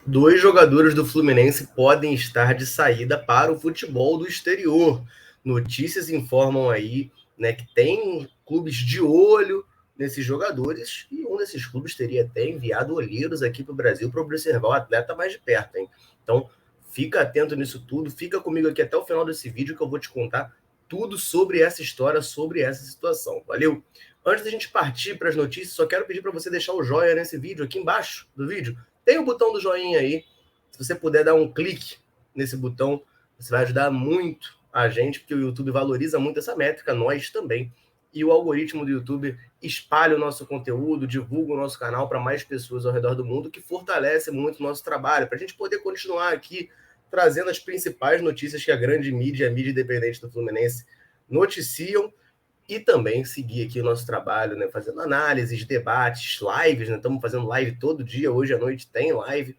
Dois jogadores do Fluminense podem estar de saída para o futebol do exterior. Notícias informam aí, né, que tem clubes de olho nesses jogadores e um desses clubes teria até enviado olheiros aqui para o Brasil para observar o atleta mais de perto, hein? Então, fica atento nisso tudo, fica comigo aqui até o final desse vídeo que eu vou te contar tudo sobre essa história, sobre essa situação. Valeu? Antes da gente partir para as notícias, só quero pedir para você deixar o joinha nesse vídeo, aqui embaixo do vídeo. Tem o botão do joinha aí. Se você puder dar um clique nesse botão, você vai ajudar muito a gente, porque o YouTube valoriza muito essa métrica, nós também. E o algoritmo do YouTube espalha o nosso conteúdo, divulga o nosso canal para mais pessoas ao redor do mundo, que fortalece muito o nosso trabalho, para a gente poder continuar aqui trazendo as principais notícias que a grande mídia, a mídia independente do Fluminense, noticiam e também seguir aqui o nosso trabalho, né, fazendo análises, debates, lives, né, estamos fazendo live todo dia, hoje à noite tem live,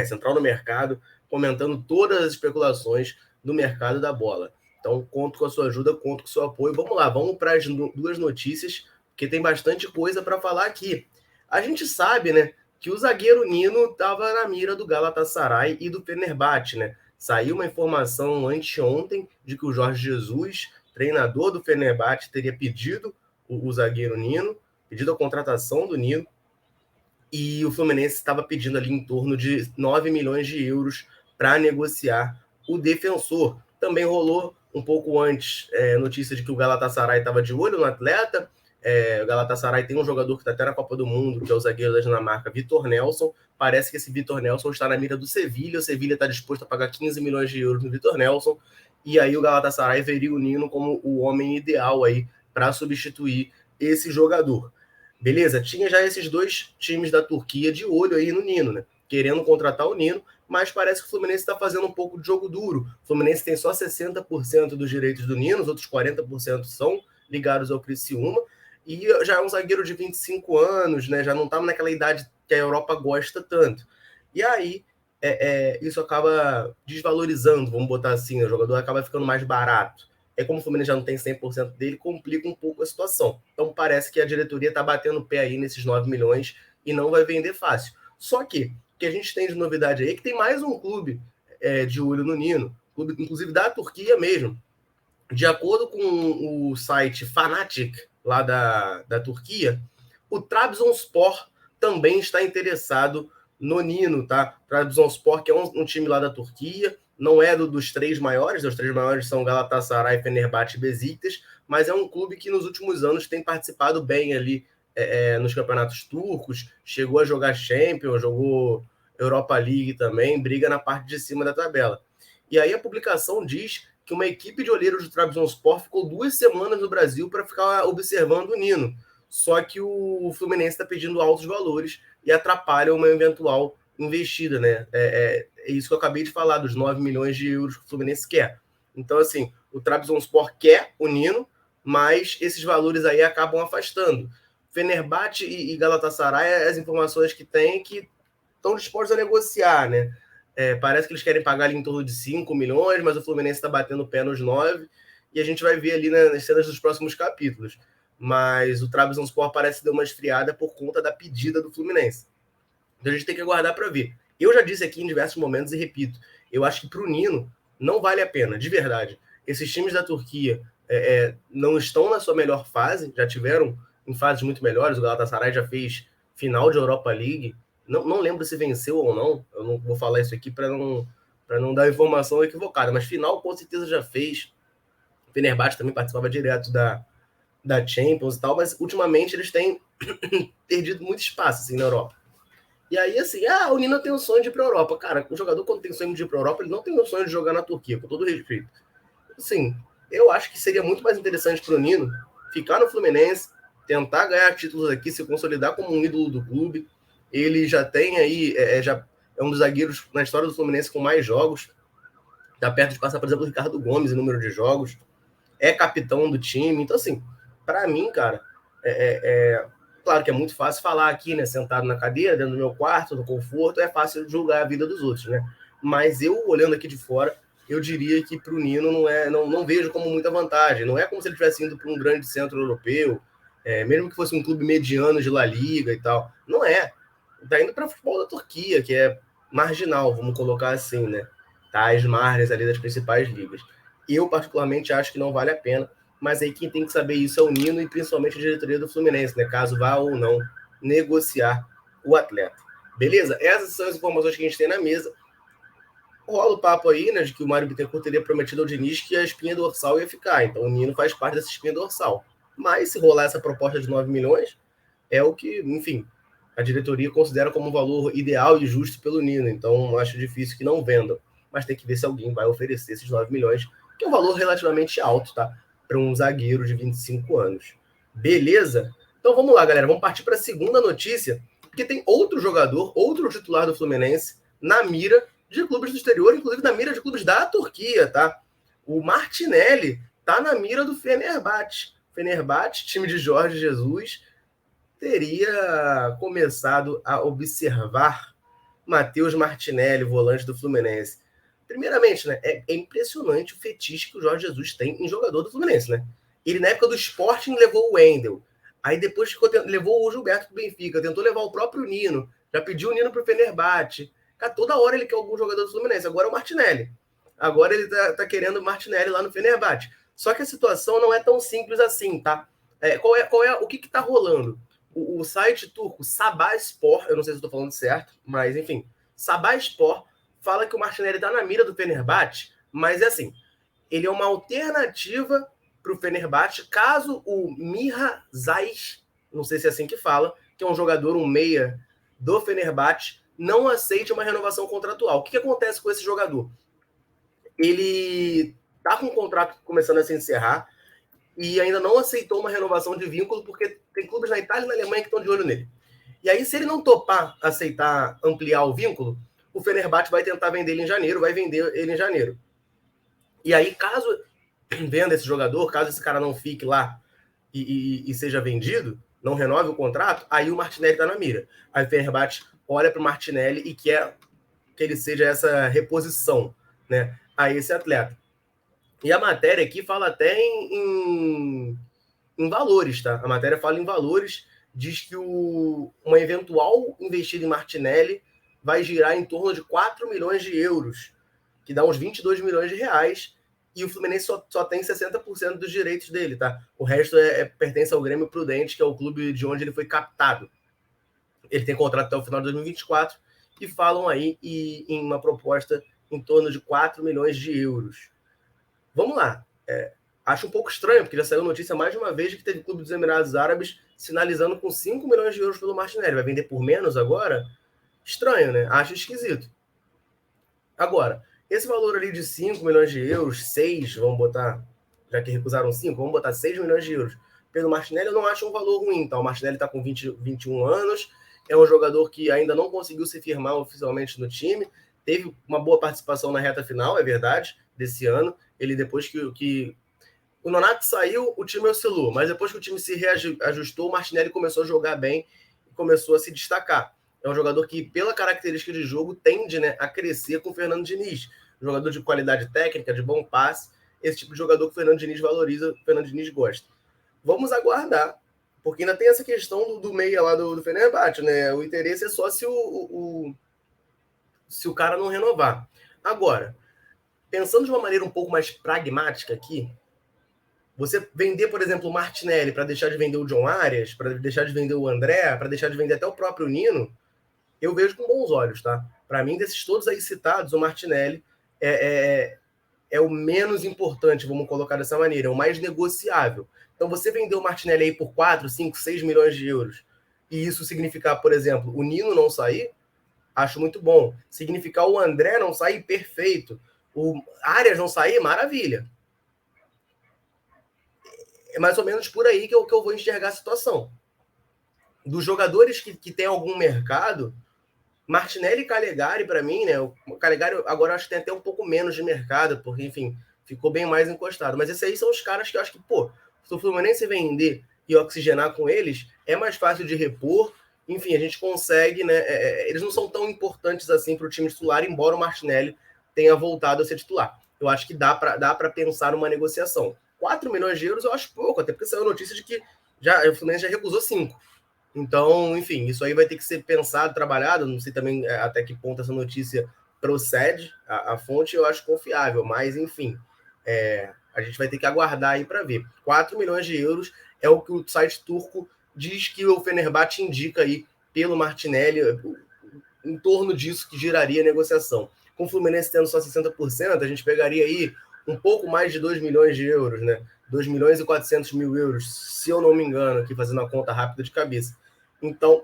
Central no Mercado, comentando todas as especulações do mercado da bola. Então, conto com a sua ajuda, conto com o seu apoio. Vamos lá, vamos para as duas notícias, porque tem bastante coisa para falar aqui. A gente sabe, né, que o zagueiro Nino estava na mira do Galatasaray e do Fenerbahçe, né? Saiu uma informação anteontem de que o Jorge Jesus, treinador do Fenerbahçe, teria pedido o zagueiro Nino, pedido a contratação do Nino, e o Fluminense estava pedindo ali em torno de 9 milhões de euros para negociar o defensor. Também rolou um pouco antes notícia de que o Galatasaray estava de olho no atleta. O Galatasaray tem um jogador que está até na Copa do Mundo, que é o zagueiro da Dinamarca, Vitor Nelson. Parece que esse Vitor Nelson está na mira do Sevilha. O Sevilha está disposto a pagar 15 milhões de euros no Vitor Nelson. E aí o Galatasaray veria o Nino como o homem ideal aí para substituir esse jogador. Beleza? Tinha já esses dois times da Turquia de olho aí no Nino, né? Querendo contratar o Nino, mas parece que o Fluminense está fazendo um pouco de jogo duro. O Fluminense tem só 60% dos direitos do Nino, os outros 40% são ligados ao Criciúma, e já é um zagueiro de 25 anos, né? Já não está naquela idade que a Europa gosta tanto. E aí, isso acaba desvalorizando, vamos botar assim, o jogador acaba ficando mais barato. Como o Fluminense já não tem 100% dele, complica um pouco a situação. Então parece que a diretoria está batendo o pé aí nesses 9 milhões e não vai vender fácil. Só que o que a gente tem de novidade aí é que tem mais um clube de olho no Nino, clube inclusive da Turquia mesmo. De acordo com o site Fanatic, lá da Turquia, o Trabzonspor também está interessado no Nino, tá? Trabzonspor, que é um time lá da Turquia, não é dos três maiores, os três maiores são Galatasaray, Fenerbahçe e Besiktas, mas é um clube que nos últimos anos tem participado bem ali nos campeonatos turcos, chegou a jogar Champions, jogou Europa League também, briga na parte de cima da tabela. E aí a publicação diz que uma equipe de olheiros do Trabzonspor ficou 2 semanas no Brasil para ficar observando o Nino. Só que o Fluminense está pedindo altos valores e atrapalha uma eventual investida, né? É isso que eu acabei de falar, dos 9 milhões de euros que o Fluminense quer. Então, assim, o Trabzonspor quer o Nino, mas esses valores aí acabam afastando. Fenerbahçe e Galatasaray, as informações que tem que estão dispostos a negociar, né? Parece que eles querem pagar ali em torno de 5 milhões, mas o Fluminense está batendo o pé nos 9, e a gente vai ver ali nas cenas dos próximos capítulos. Mas o Trabzonspor parece dar uma esfriada por conta da pedida do Fluminense. Então a gente tem que aguardar para ver. Eu já disse aqui em diversos momentos e repito, eu acho que para o Nino não vale a pena, de verdade. Esses times da Turquia não estão na sua melhor fase, já tiveram em fases muito melhores. O Galatasaray já fez final de Europa League, não lembro se venceu ou não, eu não vou falar isso aqui para não dar informação equivocada, mas final com certeza já fez. O Fenerbahçe também participava direto da Champions e tal, mas ultimamente eles têm perdido muito espaço assim, na Europa. E aí, assim, o Nino tem o sonho de ir para a Europa. Cara, o jogador, quando tem o sonho de ir para a Europa, ele não tem o sonho de jogar na Turquia, com todo respeito. Assim, eu acho que seria muito mais interessante para o Nino ficar no Fluminense, tentar ganhar títulos aqui, se consolidar como um ídolo do clube. Ele já tem aí, já é um dos zagueiros na história do Fluminense com mais jogos. Está perto de passar, por exemplo, o Ricardo Gomes em número de jogos. É capitão do time. Então, assim, para mim, cara, claro que é muito fácil falar aqui, né? Sentado na cadeira, dentro do meu quarto, no conforto, é fácil julgar a vida dos outros, né? Mas eu, olhando aqui de fora, eu diria que para o Nino não vejo como muita vantagem. Não é como se ele estivesse indo para um grande centro europeu, mesmo que fosse um clube mediano de La Liga e tal. Não é. tá indo para futebol da Turquia, que é marginal, vamos colocar assim, né? Tá às margens ali das principais ligas. Eu, particularmente, acho que não vale a pena, mas aí quem tem que saber isso é o Nino e principalmente a diretoria do Fluminense, né? Caso vá ou não negociar o atleta. Beleza? Essas são as informações que a gente tem na mesa. Rola o papo aí, né, de que o Mário Bittencourt teria prometido ao Diniz que a espinha dorsal ia ficar. Então o Nino faz parte dessa espinha dorsal. Mas se rolar essa proposta de 9 milhões, é o que, enfim, a diretoria considera como um valor ideal e justo pelo Nino. Então acho difícil que não vendam. Mas tem que ver se alguém vai oferecer esses 9 milhões, que é um valor relativamente alto, tá? Para um zagueiro de 25 anos. Beleza? Então vamos lá, galera. Vamos partir para a segunda notícia, porque tem outro jogador, outro titular do Fluminense, na mira de clubes do exterior, inclusive na mira de clubes da Turquia, tá? O Martinelli tá na mira do Fenerbahçe. Fenerbahçe, time de Jorge Jesus, teria começado a observar Matheus Martinelli, volante do Fluminense. Primeiramente, né, é impressionante o fetiche que o Jorge Jesus tem em jogador do Fluminense, né? Ele, na época do Sporting, levou o Wendel. Aí depois levou o Gilberto pro Benfica, tentou levar o próprio Nino, já pediu o Nino pro Fenerbahçe. Cara, toda hora ele quer algum jogador do Fluminense. Agora é o Martinelli. Agora ele tá querendo o Martinelli lá no Fenerbahçe. Só que a situação não é tão simples assim, tá? O que tá rolando? O site turco Sabah Spor, eu não sei se estou falando certo, mas enfim, Sabah Spor fala que o Martinelli tá na mira do Fenerbahçe, mas é assim, ele é uma alternativa para o Fenerbahçe caso o Miha Zais, não sei se é assim que fala, que é um jogador, um meia do Fenerbahçe, não aceite uma renovação contratual. O que acontece com esse jogador? Ele tá com o contrato começando a se encerrar e ainda não aceitou uma renovação de vínculo porque tem clubes na Itália e na Alemanha que estão de olho nele. E aí, se ele não topar aceitar ampliar o vínculo, o Fenerbahçe vai tentar vender ele em janeiro, vai vender ele em janeiro. E aí, caso venda esse jogador, caso esse cara não fique lá e seja vendido, não renove o contrato, aí o Martinelli está na mira. Aí o Fenerbahçe olha para o Martinelli e quer que ele seja essa reposição, né, a esse atleta. E a matéria aqui fala até em valores, tá? A matéria fala em valores, diz que uma eventual investida em Martinelli vai girar em torno de 4 milhões de euros, que dá uns 22 milhões de reais, e o Fluminense só tem 60% dos direitos dele, tá? O resto pertence ao Grêmio Prudente, que é o clube de onde ele foi captado. Ele tem contrato até o final de 2024, e falam aí em uma proposta em torno de 4 milhões de euros. Vamos lá. Acho um pouco estranho, porque já saiu notícia mais de uma vez de que teve clube dos Emirados Árabes sinalizando com 5 milhões de euros pelo Martinelli. Vai vender por menos agora? Estranho, né? Acho esquisito. Agora, esse valor ali de 5 milhões de euros, 6, vamos botar, já que recusaram 5, vamos botar 6 milhões de euros pelo Martinelli, eu não acho um valor ruim. Tá? O Martinelli está com 21 anos, é um jogador que ainda não conseguiu se firmar oficialmente no time, teve uma boa participação na reta final, é verdade, desse ano. Ele, depois que o Nonato saiu, o time oscilou, mas depois que o time se reajustou, o Martinelli começou a jogar bem e começou a se destacar. É um jogador que, pela característica de jogo, tende, né, a crescer com o Fernando Diniz. Um jogador de qualidade técnica, de bom passe, esse tipo de jogador que o Fernando Diniz valoriza, o Fernando Diniz gosta. Vamos aguardar, porque ainda tem essa questão do meia lá do Fenerbahçe, né? O interesse é só se o cara não renovar. Agora, pensando de uma maneira um pouco mais pragmática aqui, você vender, por exemplo, o Martinelli para deixar de vender o John Arias, para deixar de vender o André, para deixar de vender até o próprio Nino, eu vejo com bons olhos, tá? Para mim, desses todos aí citados, o Martinelli é o menos importante, vamos colocar dessa maneira, é o mais negociável. Então, você vender o Martinelli aí por 4, 5, 6 milhões de euros, e isso significar, por exemplo, o Nino não sair, acho muito bom. Significar o André não sair, perfeito. O Arias não sair, maravilha. É mais ou menos por aí que eu vou enxergar a situação. Dos jogadores que tem algum mercado, Martinelli e Calegari, para mim, né? O Calegari agora acho que tem até um pouco menos de mercado, porque, enfim, ficou bem mais encostado. Mas esses aí são os caras que eu acho que, pô, se o Fluminense vender e oxigenar com eles, é mais fácil de repor. Enfim, a gente consegue, né? Eles não são tão importantes assim para o time titular, embora o Martinelli tenha voltado a ser titular. Eu acho que dá para pensar numa negociação. 4 milhões de euros eu acho pouco, até porque saiu a notícia de que o Fluminense já recusou 5. Então, enfim, isso aí vai ter que ser pensado, trabalhado. Não sei também até que ponto essa notícia procede, a fonte eu acho confiável, mas enfim, a gente vai ter que aguardar aí para ver. 4 milhões de euros é o que o site turco diz que o Fenerbahçe indica aí pelo Martinelli, em torno disso que giraria a negociação. Com o Fluminense tendo só 60%, a gente pegaria aí um pouco mais de 2 milhões de euros, né? 2 milhões e 400 mil euros, se eu não me engano, aqui fazendo a conta rápida de cabeça. Então,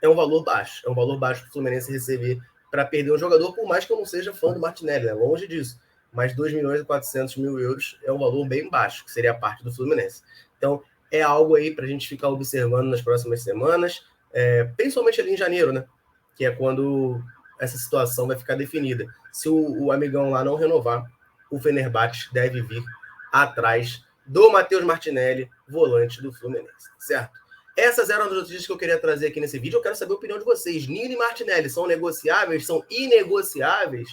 é um valor baixo para o Fluminense receber para perder um jogador, por mais que eu não seja fã do Martinelli, né? Longe disso. Mas 2 milhões e 400 mil euros é um valor bem baixo, que seria a parte do Fluminense. Então, é algo aí para a gente ficar observando nas próximas semanas, principalmente ali em janeiro, né? Que é quando essa situação vai ficar definida. Se o amigão lá não renovar, o Fenerbahçe deve vir atrás do Matheus Martinelli, volante do Fluminense, certo? Essas eram as notícias que eu queria trazer aqui nesse vídeo. Eu quero saber a opinião de vocês. Nino e Martinelli são negociáveis? São inegociáveis?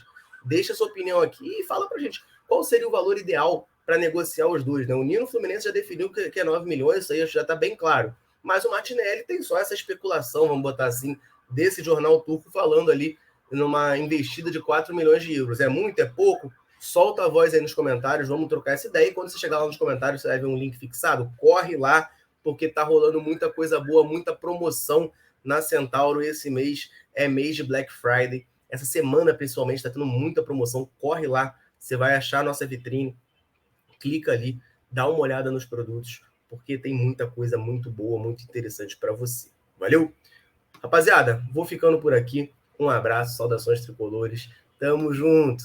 Deixa a sua opinião aqui e fala pra gente qual seria o valor ideal para negociar os dois. Né? O Nino Fluminense já definiu que é 9 milhões, isso aí já está bem claro. Mas o Martinelli tem só essa especulação, vamos botar assim, desse jornal turco falando ali numa investida de 4 milhões de euros. É muito? É pouco? Solta a voz aí nos comentários, vamos trocar essa ideia. E quando você chegar lá nos comentários, você vai ver um link fixado. Corre lá, porque tá rolando muita coisa boa, muita promoção na Centauro. Esse mês é mês de Black Friday. Essa semana, principalmente, está tendo muita promoção. Corre lá, você vai achar a nossa vitrine. Clica ali, dá uma olhada nos produtos, porque tem muita coisa muito boa, muito interessante para você. Valeu? Rapaziada, vou ficando por aqui. Um abraço, saudações tricolores. Tamo junto!